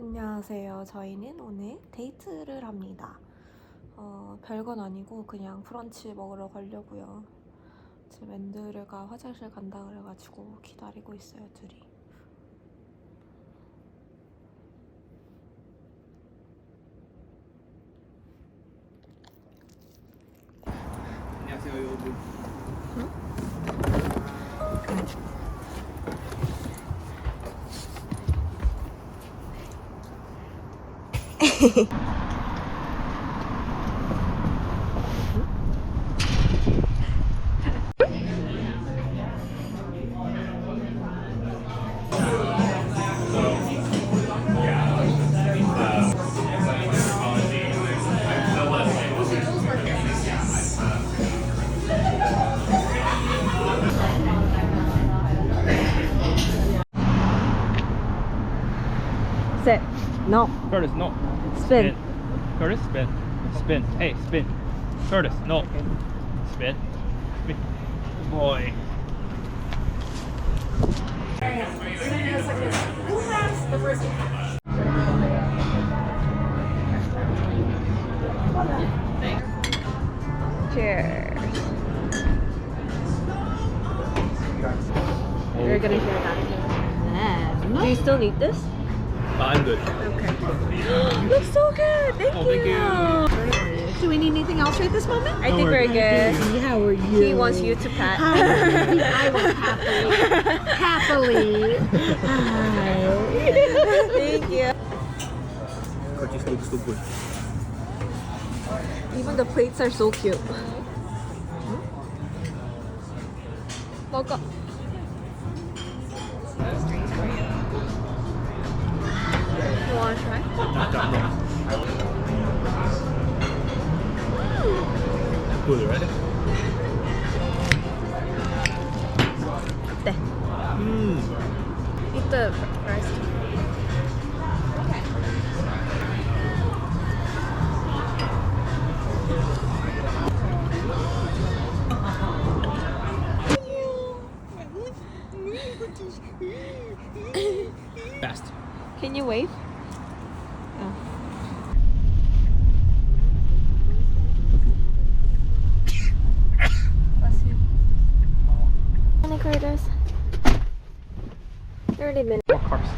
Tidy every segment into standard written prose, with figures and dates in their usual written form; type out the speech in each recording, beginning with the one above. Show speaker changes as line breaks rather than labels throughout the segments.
안녕하세요. 저희는 오늘 데이트를 합니다. 별건 아니고 그냥 브런치 먹으러 가려고요. 지금 앤드류가 화장실 간다 그래가지고 기다리고 있어요, 둘이.
안녕하세요, 여러분.
Sit. No.
Curtis, no.
Spin.
Curtis, spin. Spin. Hey, spin. Curtis, no. Spin. Spin. Good boy.
Cheers. You're gonna share that. Do you still need this?
I'm good.
Okay. Looks so good. Thank
Oh, thank you.
Do we need anything else right this moment?
I think we're good.
How are you?
He wants you to pat.
I will happily. Hi.
Thank you.
Curtis looks so good.
Even the plates are so cute. 먹어. You wanna try?
Good, right?
어때? Eat the rice.
Fast.
Can you wave? Oh. Bless you. Any craters? 30 minutes.
More cars.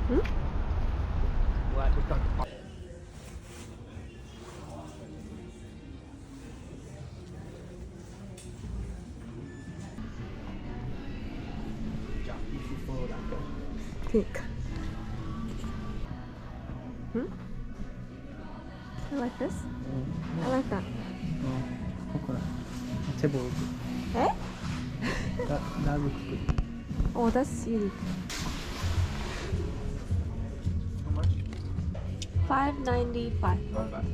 Hmm?
Glad we got
그니까. Hmm? I like this. I like that.
coconut. Table.
Eh?
That looks good.
Oh, that's unique.
How much?
$5.95.
Not bad.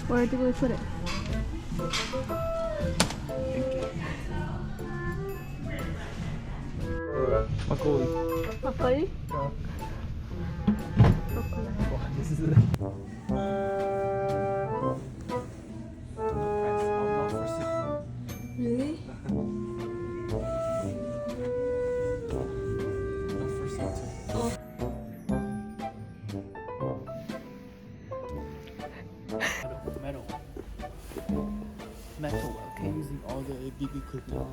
Where do we put it?
막걸리.
막걸리?
와, this is it. Not for sale.
Really?
Not for sale too.
Oh.
Metal. Metal. Okay, using all the big equipment.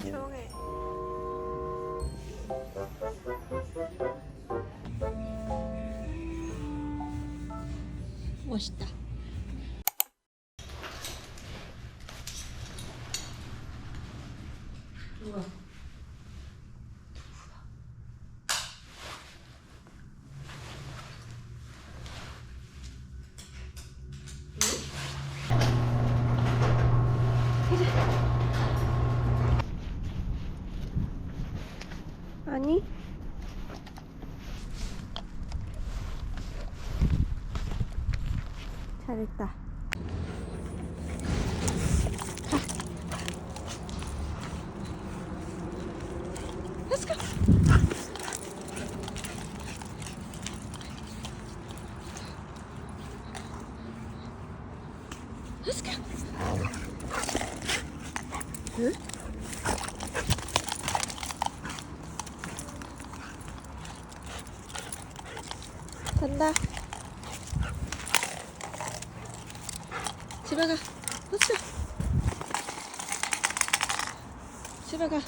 조용해. 멋있다. 누가? 아니? 잘했다. Let's go. Let's go. 응? 간다. 집에 가. Let's go. 집에 가.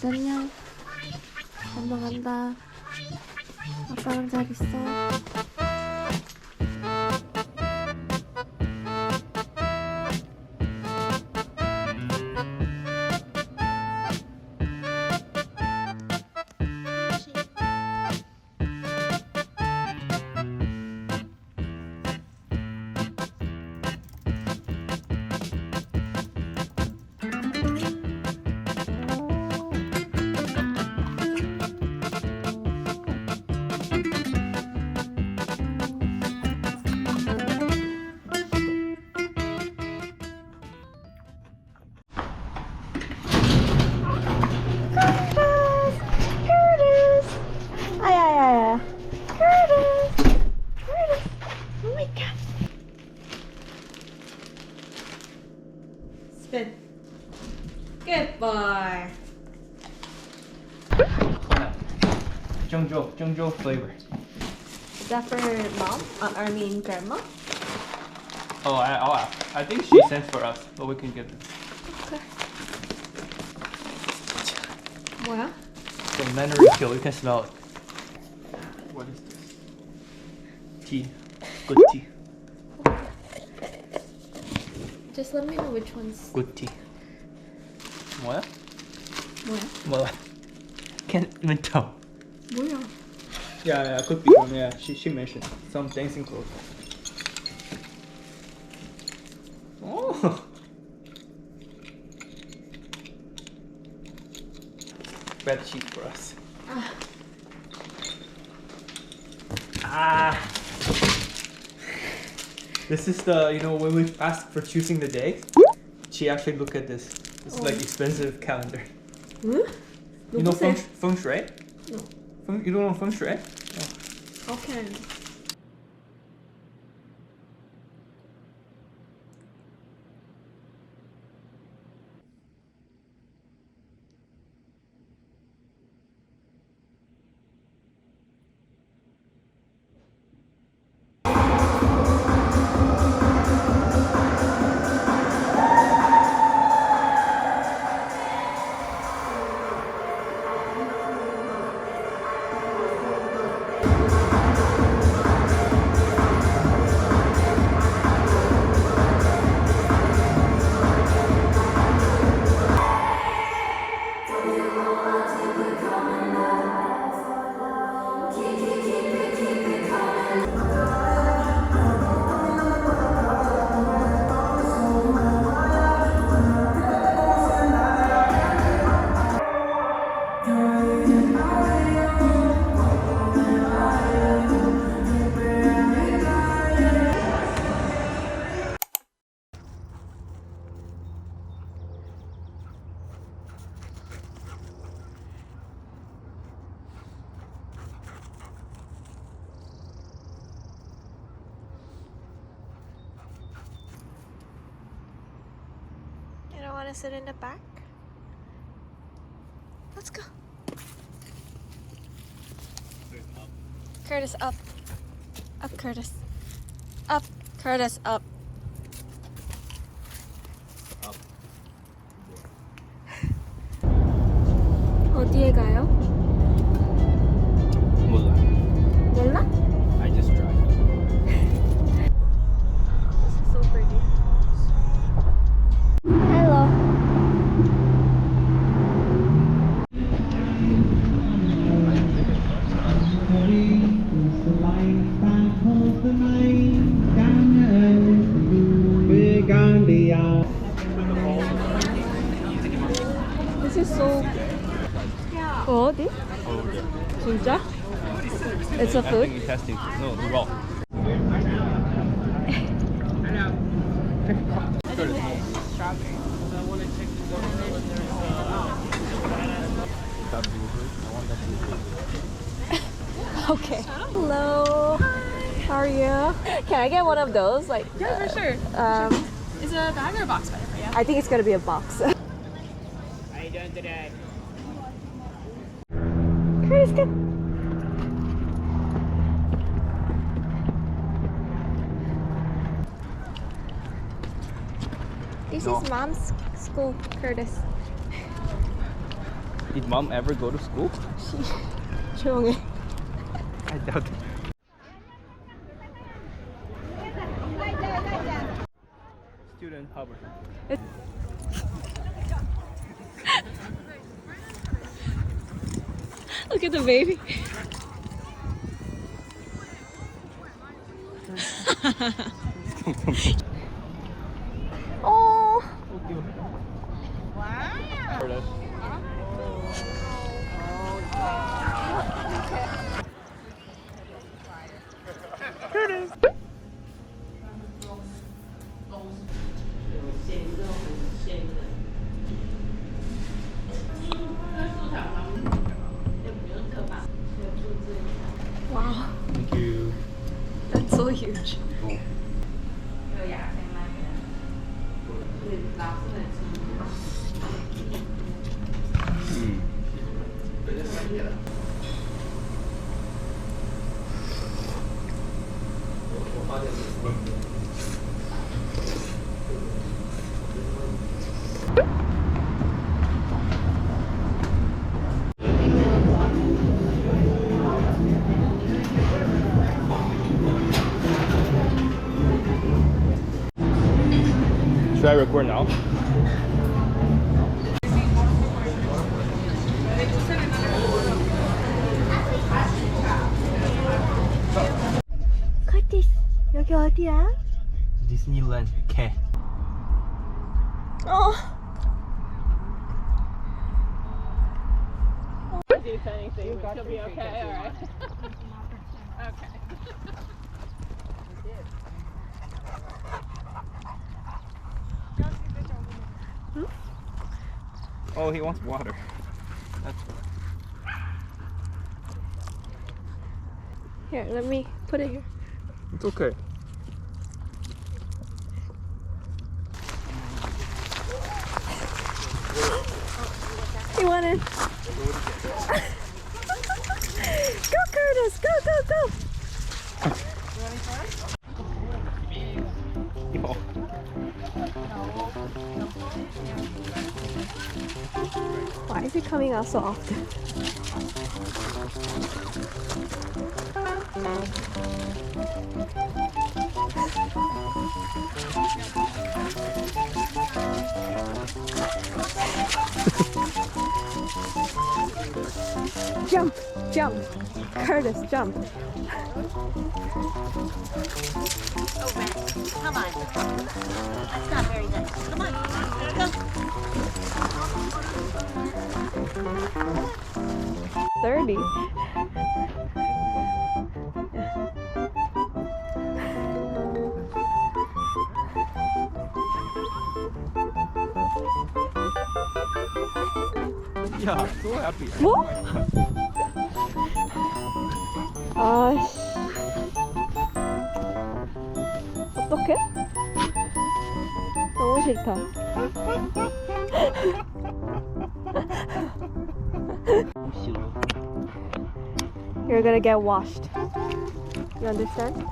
안녕. 엄마 간다. 아빠랑 잘 있어. 아야야야. Curtis. Oh my god. Spin. Good boy.
Zhengzhou flavor.
Is that for mom? I mean grandma?
Oh, I think she sent for us, but we can get them.
Okay. 뭐야?
The memory kill, you can smell it. What is this? Tea. Good tea.
Just let me know which ones.
Good tea. 뭐야?
뭐야?
뭐야? Can't even tell.
뭐야?
Yeah, could be one. Yeah, she mentioned some dancing clothes. Oh. Bad sheet for us. Ah. This is the, when we ask for choosing the day, she actually look at this. It's like expensive calendar.
응?
You know feng shui?
No.
You don't know feng shui?
Okay. You don't want to sit in the back? Let's go. Curtis, up. Up, Curtis. Up, Curtis, up. 어디에 가요?
몰라.
몰라?
I just drive.
This is so pretty. Hello. This is so. Yeah. 어디?
Over there.
진짜? It's a
I
food?
think he's testing. No, the raw.
Okay. Hello. How are you? Can I get one of those? Like,
Yeah, for sure. Is a bag or a box better for you?
I think it's gonna be a box.
How you doing today?
Curtis, come. This is mom's school, Curtis.
Did mom ever go to school?
조용해.
I doubt it. Student poverty.
Look at the baby. Oh. Wow,
Thank you.
that's so huge.
Should I record now?
커티스, 여기 어디야?
Disneyland 개.
어.
She'll be okay, alright. Okay.
Oh, he wants water. That's
Here, let me put it here.
It's okay.
You want it? Go, Curtis! Go, go, go!
Yo.
Why is it coming out so often? Jump! Jump! Curtis, jump!
Come on. That's not very good. Come on. Go.
30.
Yeah, so happy.
뭐? 아씨. 어떡해? 너무 싫다. You're gonna get washed. You understand?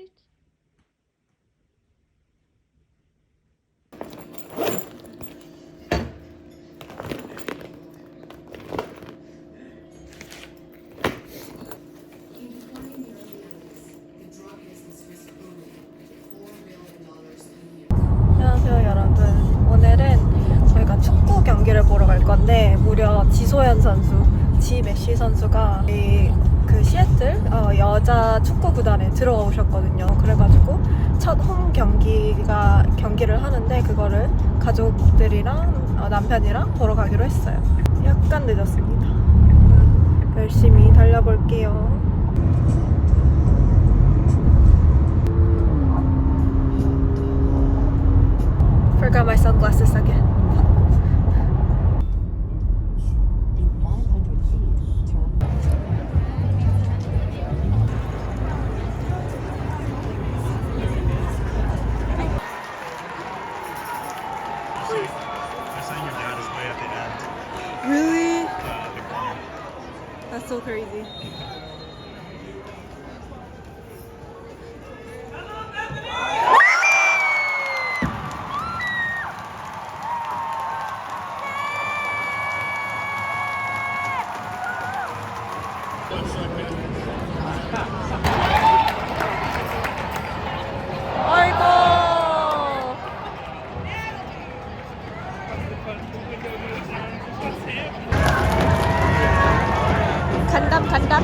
it. 안녕하세요 여러분. 오늘은 저희가 축구 경기를 보러 갈 건데 무려 지소연 선수, 지 메시 선수가 그 시애틀 여자 축구 구단에 들어오셨거든요. 그래가지고 첫 홈 경기를 하는데 그거를 가족들이랑 남편이랑 보러 가기로 했어요. 약간 늦었습니다. 열심히 달려볼게요. Forgot my sunglasses again.
They're saying your dad is way at the end.
Really?
The corner.
That's so crazy. 아이고. 간담.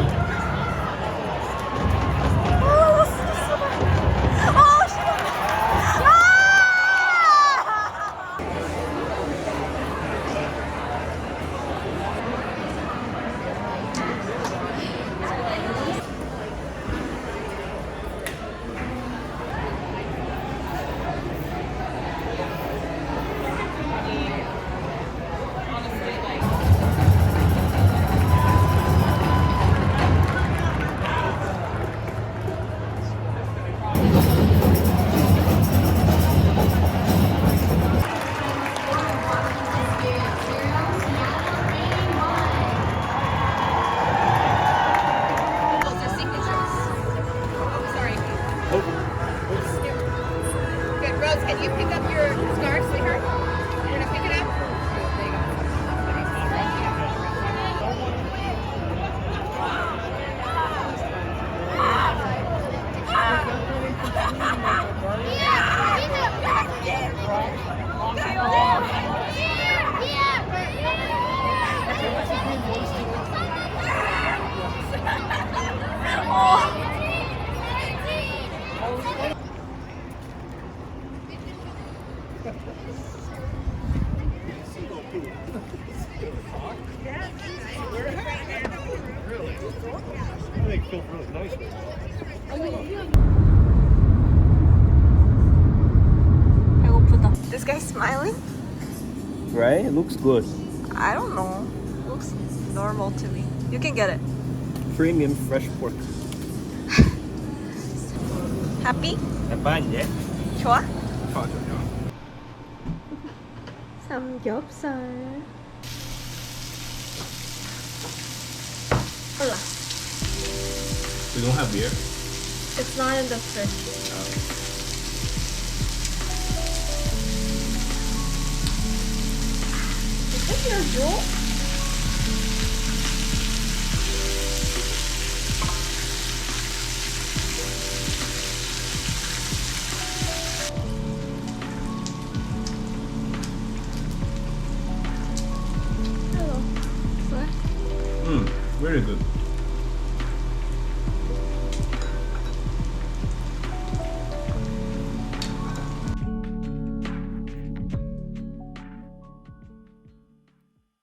Good. Rose, can you pick up your scarf, sweetheart? You're gonna pick it up? There you go.
I think it feels really nice.
배고프다. This guy's smiling?
Right? It looks good.
I don't know. Looks normal to me. You can get it.
Premium fresh pork.
Happy?
약간
좋아?
좋아.
삼겹살. 콜라.
We don't have beer.
It's not in the fridge. Is this your jewel? Hello. Sir?
Very good.